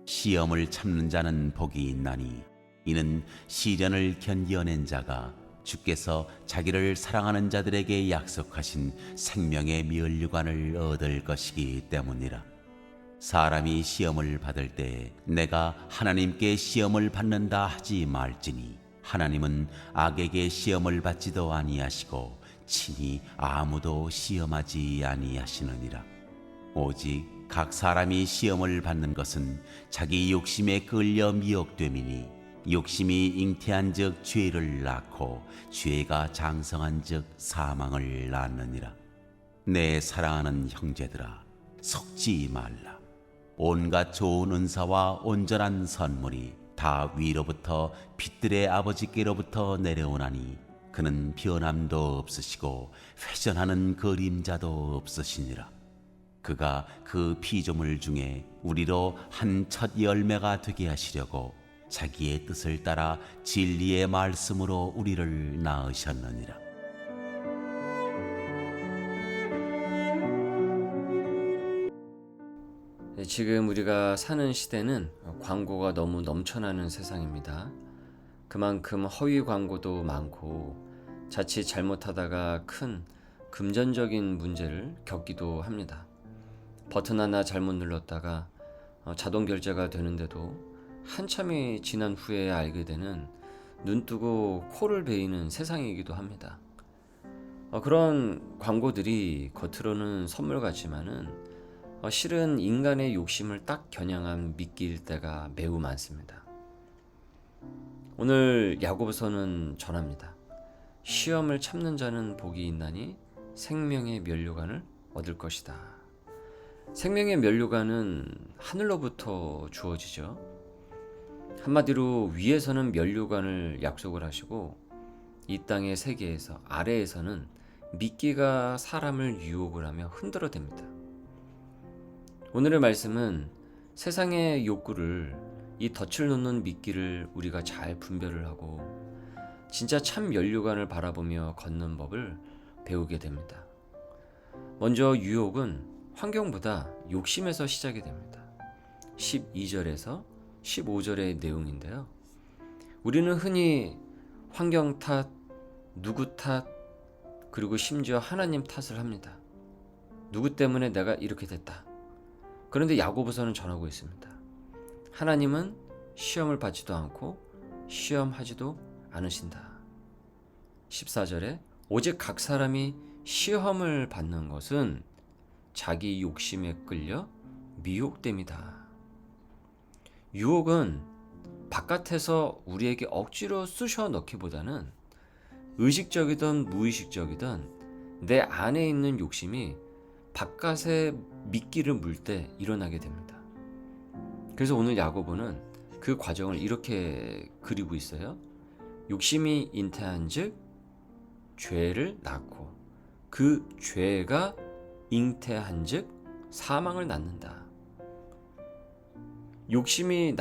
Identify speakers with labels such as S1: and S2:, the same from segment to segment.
S1: 시험을 참는 자는 복이 있나니 이는 시련을 견디어낸 자가 주께서 자기를 사랑하는 자들에게 약속하신 생명의 면류관을 얻을 것이기 때문이라. 사람이 시험을 받을 때 내가 하나님께 시험을 받는다 하지 말지니 하나님은 악에게 시험을 받지도 아니하시고 친히 아무도 시험하지 아니하시느니라. 오직 각 사람이 시험을 받는 것은 자기 욕심에 끌려 미혹됨이니 욕심이 잉태한즉 죄를 낳고 죄가 장성한즉 사망을 낳느니라. 내 사랑하는 형제들아, 속지 말라. 온갖 좋은 은사와 온전한 선물이 다 위로부터 빛들의 아버지께로부터 내려오나니 그는 변함도 없으시고 회전하는 그림자도 없으시니라. 그가 그 피조물 중에 우리로 한 첫 열매가 되게 하시려고 자기의 뜻을 따라 진리의 말씀으로 우리를 낳으셨느니라.
S2: 지금 우리가 사는 시대는 광고가 너무 넘쳐나는 세상입니다. 그만큼 허위 광고도 많고 자칫 잘못하다가 큰 금전적인 문제를 겪기도 합니다. 버튼 하나 잘못 눌렀다가 자동 결제가 되는데도 한참이 지난 후에 알게 되는 눈뜨고 코를 베이는 세상이기도 합니다. 그런 광고들이 겉으로는 선물 같지만은 실은 인간의 욕심을 딱 겨냥한 미끼일 때가 매우 많습니다. 오늘 야고보서는 전합니다. 시험을 참는 자는 복이 있나니 생명의 면류관을 얻을 것이다. 생명의 면류관은 하늘로부터 주어지죠. 한마디로 위에서는 면류관을 약속을 하시고 이 땅의 세계에서 아래에서는 미끼가 사람을 유혹을 하며 흔들어댑니다. 오늘의 말씀은 세상의 욕구를, 이 덫을 놓는 미끼를 우리가 잘 분별을 하고 진짜 참 면류관을 바라보며 걷는 법을 배우게 됩니다. 먼저 유혹은 환경보다 욕심에서 시작이 됩니다. 12절에서 15절의 내용인데요. 우리는 흔히 환경 탓, 누구 탓, 그리고 심지어 하나님 탓을 합니다. 누구 때문에 내가 이렇게 됐다. 그런데 야고보서는 전하고 있습니다. 하나님은 시험을 받지도 않고 시험하지도 않으신다. 14절에 오직 각 사람이 시험을 받는 것은 자기 욕심에 끌려 미혹됨이다. 유혹은 바깥에서 우리에게 억지로 쑤셔 넣기보다는 의식적이든 무의식적이든 내 안에 있는 욕심이 바깥에 미끼를 물 때 일어나게 됩니다. 그래서 오늘 야고보는 그 과정을 이렇게 그리고 있어요. 욕심이 잉태한즉 죄를 낳고 그 죄가 잉태한즉 사망을 낳는다. 욕심이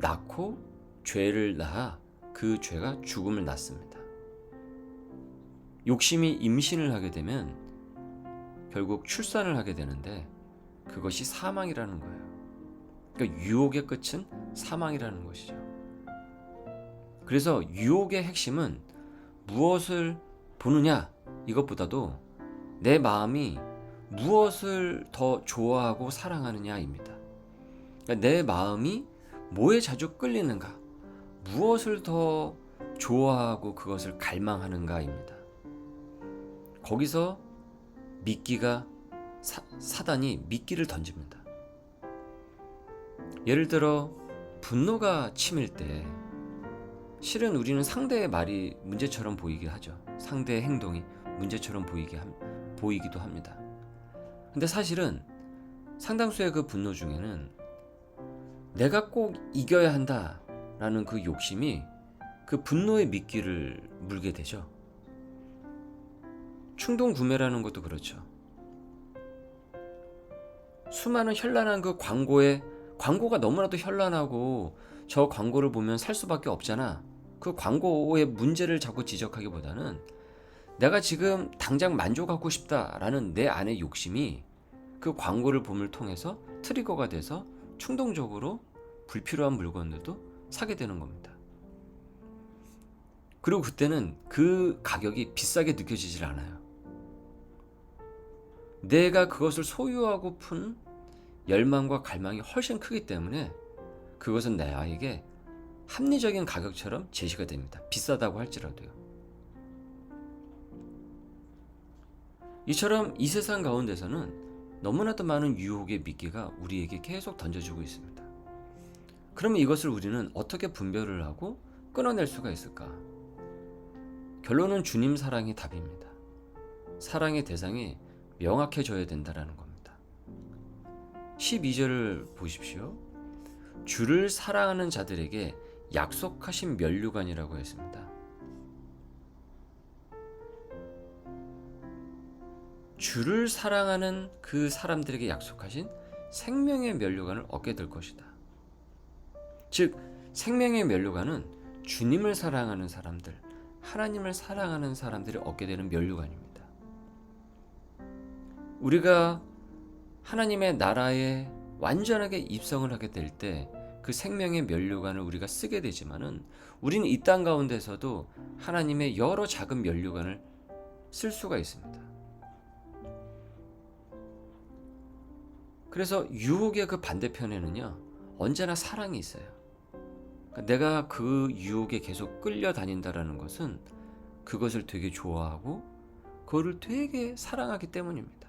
S2: 낳고 죄를 낳아 그 죄가 죽음을 낳습니다. 욕심이 임신을 하게 되면 결국 출산을 하게 되는데 그것이 사망이라는 거예요. 그러니까 유혹의 끝은 사망이라는 것이죠. 그래서 유혹의 핵심은 무엇을 보느냐 이것보다도 내 마음이 무엇을 더 좋아하고 사랑하느냐입니다. 그러니까 내 마음이 뭐에 자주 끌리는가, 무엇을 더 좋아하고 그것을 갈망하는가입니다. 거기서 미끼가 사단이 미끼를 던집니다. 예를 들어 분노가 치밀 때 실은 우리는 상대의 말이 문제처럼 보이게 하죠. 상대의 행동이 문제처럼 보이기도 합니다. 근데 사실은 상당수의 그 분노 중에는 내가 꼭 이겨야 한다라는 그 욕심이 그 분노의 미끼를 물게 되죠. 충동 구매라는 것도 그렇죠. 수많은 현란한 그 광고가 너무나도 현란하고 저 광고를 보면 살 수밖에 없잖아. 그 광고의 문제를 자꾸 지적하기보다는 내가 지금 당장 만족하고 싶다라는 내 안의 욕심이 그 광고를 봄을 통해서 트리거가 돼서 충동적으로 불필요한 물건들도 사게 되는 겁니다. 그리고 그때는 그 가격이 비싸게 느껴지질 않아요. 내가 그것을 소유하고픈 열망과 갈망이 훨씬 크기 때문에 그것은 나에게 합리적인 가격처럼 제시가 됩니다. 비싸다고 할지라도요. 이처럼 이 세상 가운데서는 너무나도 많은 유혹의 미끼가 우리에게 계속 던져주고 있습니다. 그러면 이것을 우리는 어떻게 분별을 하고 끊어낼 수가 있을까? 결론은 주님 사랑이 답입니다. 사랑의 대상이 명확해져야 된다는 겁니다. 12절을 보십시오. 주를 사랑하는 자들에게 약속하신 면류관이라고 했습니다. 주를 사랑하는 그 사람들에게 약속하신 생명의 면류관을 얻게 될 것이다. 즉, 생명의 면류관은 주님을 사랑하는 사람들, 하나님을 사랑하는 사람들이 얻게 되는 면류관입니다. 우리가 하나님의 나라에 완전하게 입성을 하게 될 때 그 생명의 면류관을 우리가 쓰게 되지만은 우리는 이 땅 가운데서도 하나님의 여러 작은 면류관을 쓸 수가 있습니다. 그래서 유혹의 그 반대편에는요, 언제나 사랑이 있어요. 그러니까 내가 그 유혹에 계속 끌려다닌다라는 것은 그것을 되게 좋아하고 그거를 되게 사랑하기 때문입니다.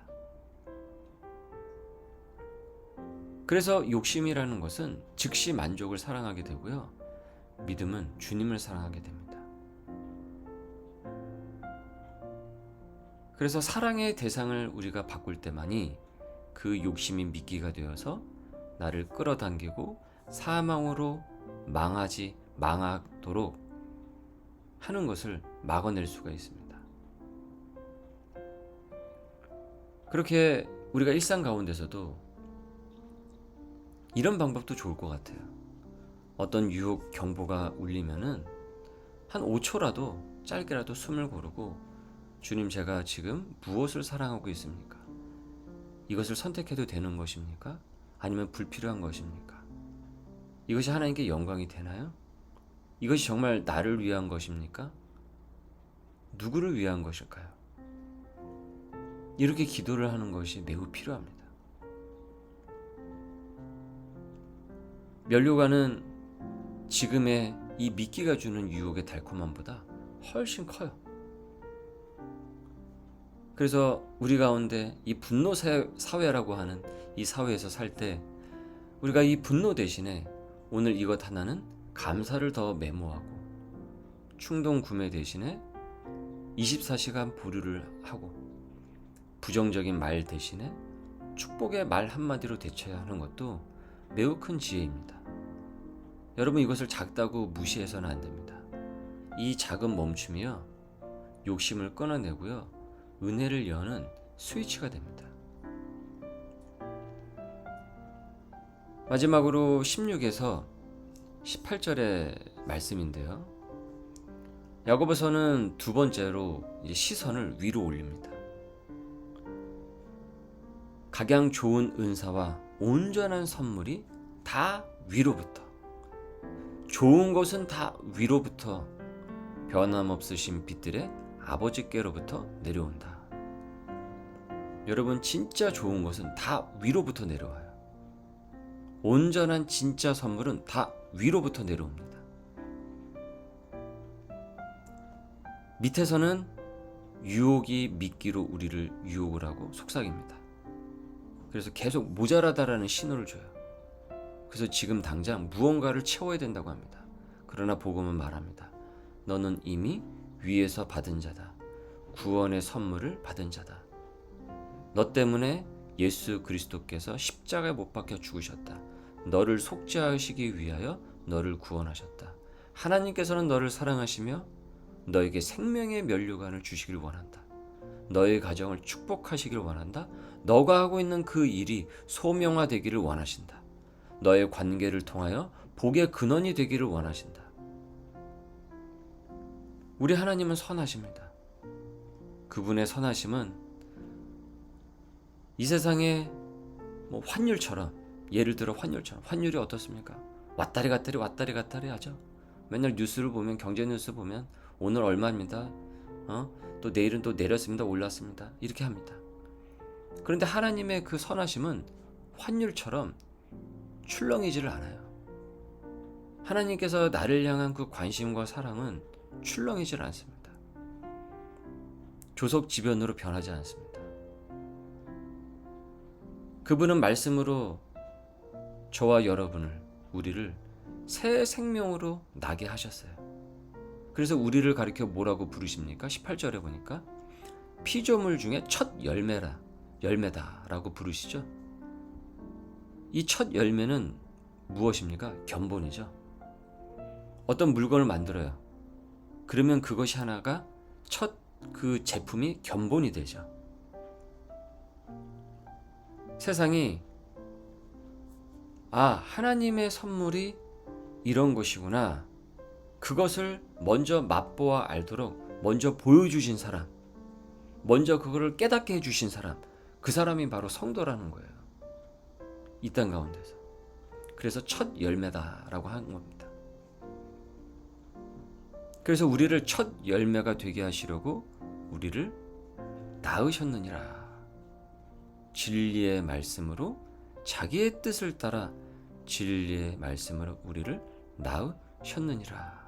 S2: 그래서 욕심이라는 것은 즉시 만족을 사랑하게 되고요, 믿음은 주님을 사랑하게 됩니다. 그래서 사랑의 대상을 우리가 바꿀 때만이 그 욕심이 미끼가 되어서 나를 끌어당기고 사망으로 망하도록 하는 것을 막아낼 수가 있습니다. 그렇게 우리가 일상 가운데서도 이런 방법도 좋을 것 같아요. 어떤 유혹 경보가 울리면은 한 5초라도 짧게라도 숨을 고르고, 주님, 제가 지금 무엇을 사랑하고 있습니까? 이것을 선택해도 되는 것입니까? 아니면 불필요한 것입니까? 이것이 하나님께 영광이 되나요? 이것이 정말 나를 위한 것입니까? 누구를 위한 것일까요? 이렇게 기도를 하는 것이 매우 필요합니다. 면류관은 지금의 이 미끼가 주는 유혹의 달콤함보다 훨씬 커요. 그래서 우리 가운데 이 분노 사회라고 하는 이 사회에서 살 때 우리가 이 분노 대신에 오늘 이것 하나는 감사를 더 메모하고, 충동 구매 대신에 24시간 보류를 하고, 부정적인 말 대신에 축복의 말 한마디로 대처해야 하는 것도 매우 큰 지혜입니다. 여러분, 이것을 작다고 무시해서는 안 됩니다. 이 작은 멈춤이요, 욕심을 끊어내고요, 은혜를 여는 스위치가 됩니다. 마지막으로 16에서 18절의 말씀인데요, 야고보서는 두 번째로 시선을 위로 올립니다. 각양 좋은 은사와 온전한 선물이 다 위로부터, 좋은 것은 다 위로부터 변함없으신 빛들의 아버지께로부터 내려온다. 여러분, 진짜 좋은 것은 다 위로부터 내려와요. 온전한 진짜 선물은 다 위로부터 내려옵니다. 밑에서는 유혹이 미끼로 우리를 유혹을 하고 속삭입니다. 그래서 계속 모자라다라는 신호를 줘요. 그래서 지금 당장 무언가를 채워야 된다고 합니다. 그러나 복음은 말합니다. 너는 이미 위에서 받은 자다. 구원의 선물을 받은 자다. 너 때문에 예수 그리스도께서 십자가에 못 박혀 죽으셨다. 너를 속죄하시기 위하여 너를 구원하셨다. 하나님께서는 너를 사랑하시며 너에게 생명의 면류관을 주시길 원한다. 너의 가정을 축복하시길 원한다. 너가 하고 있는 그 일이 소명화되기를 원하신다. 너의 관계를 통하여 복의 근원이 되기를 원하신다. 우리 하나님은 선하십니다. 그분의 선하심은 이 세상의 환율처럼, 예를 들어 환율처럼, 환율이 어떻습니까? 왔다리 갔다리 하죠. 맨날 뉴스를 보면, 경제 뉴스 보면 오늘 얼마입니다. 또 내일은 또 내렸습니다. 올랐습니다. 이렇게 합니다. 그런데 하나님의 그 선하심은 환율처럼 출렁이지를 않아요. 하나님께서 나를 향한 그 관심과 사랑은 출렁이질 않습니다. 조석지변으로 변하지 않습니다. 그분은 말씀으로 저와 여러분을, 우리를 새 생명으로 나게 하셨어요. 그래서 우리를 가리켜 뭐라고 부르십니까? 18절에 보니까 피조물 중에 첫 열매다라고 부르시죠. 이 첫 열매는 무엇입니까? 견본이죠. 어떤 물건을 만들어요. 그러면 그것이 하나가 첫 그 제품이 견본이 되죠. 세상이 하나님의 선물이 이런 것이구나, 그것을 먼저 맛보아 알도록 먼저 보여주신 사람, 먼저 그거를 깨닫게 해주신 사람, 그 사람이 바로 성도라는 거예요. 이 땅 가운데서. 그래서 첫 열매다라고 한 겁니다. 그래서 우리를 첫 열매가 되게 하시려고 우리를 낳으셨느니라. 진리의 말씀으로, 자기의 뜻을 따라 진리의 말씀으로 우리를 낳으셨느니라.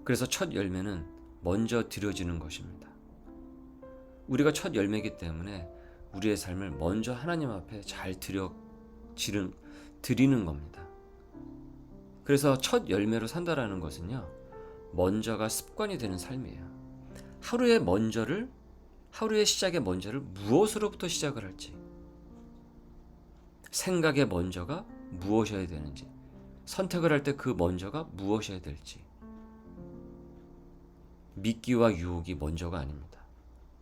S2: 그래서 첫 열매는 먼저 드려지는 것입니다. 우리가 첫 열매이기 때문에 우리의 삶을 먼저 하나님 앞에 잘 드리는 겁니다. 그래서 첫 열매로 산다라는 것은요, 먼저가 습관이 되는 삶이에요. 하루의 시작의 먼저를 무엇으로부터 시작을 할지, 생각의 먼저가 무엇이어야 되는지, 선택을 할 때 그 먼저가 무엇이어야 될지. 미끼와 유혹이 먼저가 아닙니다.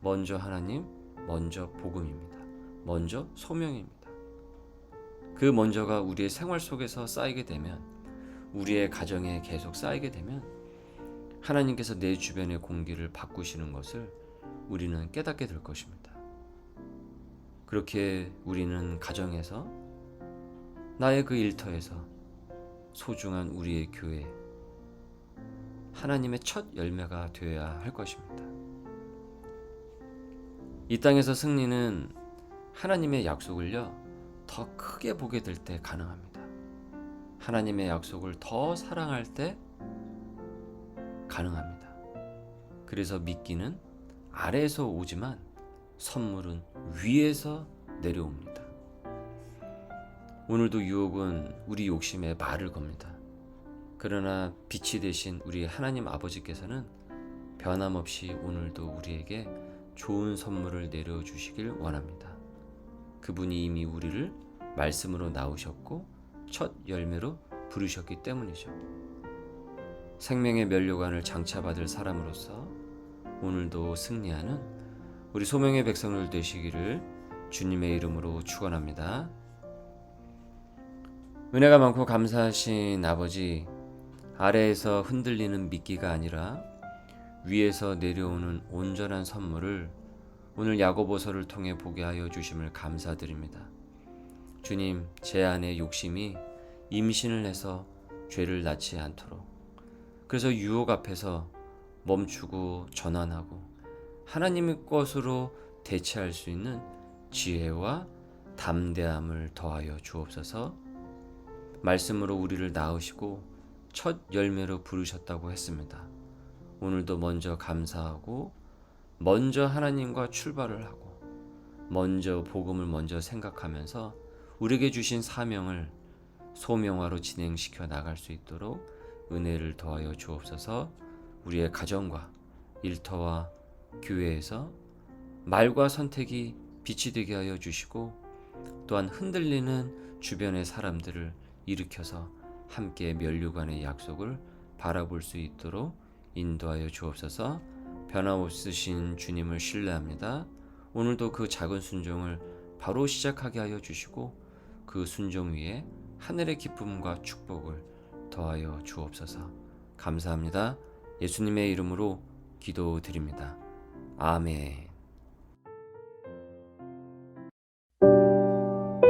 S2: 먼저 하나님, 먼저 복음입니다. 먼저 소명입니다. 그 먼저가 우리의 생활 속에서 쌓이게 되면, 우리의 가정에 계속 쌓이게 되면 하나님께서 내 주변의 공기를 바꾸시는 것을 우리는 깨닫게 될 것입니다. 그렇게 우리는 가정에서, 나의 그 일터에서, 소중한 우리의 교회, 하나님의 첫 열매가 되어야 할 것입니다. 이 땅에서 승리는 하나님의 약속을요, 더 크게 보게 될 때 가능합니다. 하나님의 약속을 더 사랑할 때 가능합니다. 그래서 미끼는 아래에서 오지만 선물은 위에서 내려옵니다. 오늘도 유혹은 우리 욕심에 말을 겁니다. 그러나 빛이 되신 우리 하나님 아버지께서는 변함없이 오늘도 우리에게 좋은 선물을 내려주시길 원합니다. 그분이 이미 우리를 말씀으로 낳으셨고 첫 열매로 부르셨기 때문이죠. 생명의 면류관을 장차받을 사람으로서 오늘도 승리하는 우리 소명의 백성들 되시기를 주님의 이름으로 축원합니다. 은혜가 많고 감사하신 아버지, 아래에서 흔들리는 미끼가 아니라 위에서 내려오는 온전한 선물을 오늘 야고보서를 통해 보게 하여 주심을 감사드립니다. 주님, 제 안의 욕심이 임신을 해서 죄를 낳지 않도록, 그래서 유혹 앞에서 멈추고 전환하고 하나님의 것으로 대체할 수 있는 지혜와 담대함을 더하여 주옵소서. 말씀으로 우리를 낳으시고 첫 열매로 부르셨다고 했습니다. 오늘도 먼저 감사하고, 먼저 하나님과 출발을 하고, 먼저 복음을 먼저 생각하면서 우리에게 주신 사명을 소명화로 진행시켜 나갈 수 있도록 은혜를 더하여 주옵소서. 우리의 가정과 일터와 교회에서 말과 선택이 빛이 되게 하여 주시고, 또한 흔들리는 주변의 사람들을 일으켜서 함께 면류관의 약속을 바라볼 수 있도록 인도하여 주옵소서. 변함없으신 주님을 신뢰합니다. 오늘도 그 작은 순종을 바로 시작하게 하여 주시고, 그 순종 위에 하늘의 기쁨과 축복을 더하여 주옵소서. 감사합니다. 예수님의 이름으로 기도드립니다. 아멘.